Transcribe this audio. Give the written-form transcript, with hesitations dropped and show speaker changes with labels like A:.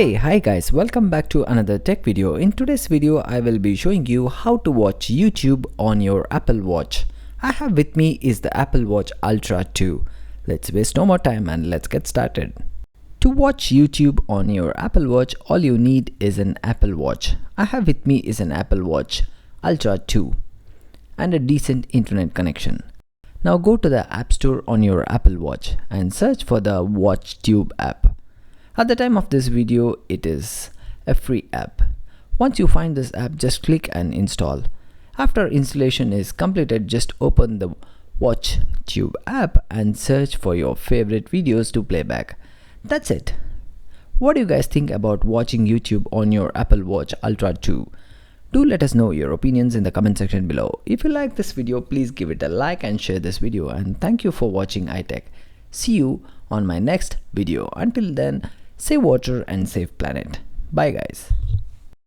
A: Hi guys, welcome back to another tech video. In today's video, I will be showing you how to watch YouTube on your Apple Watch. I have with me is the Apple Watch Ultra 2. Let's waste no more time and let's get started. To watch YouTube on your Apple Watch, all you need is an Apple Watch. I have with me is an Apple Watch Ultra 2 and a decent internet connection. Now go to the App Store on your Apple Watch and search for the WatchTube app. At the time of this video, it is a free app. Once you find this app, just click and install. After installation is completed, just open the WatchTube app and search for your favorite videos to play back. That's it. What do you guys think about watching YouTube on your Apple Watch Ultra 2? Do let us know your opinions in the comment section below. If you like this video, please give it a like and share this video. And thank you for watching iTech. See you on my next video. Until then, save water and save planet. Bye guys.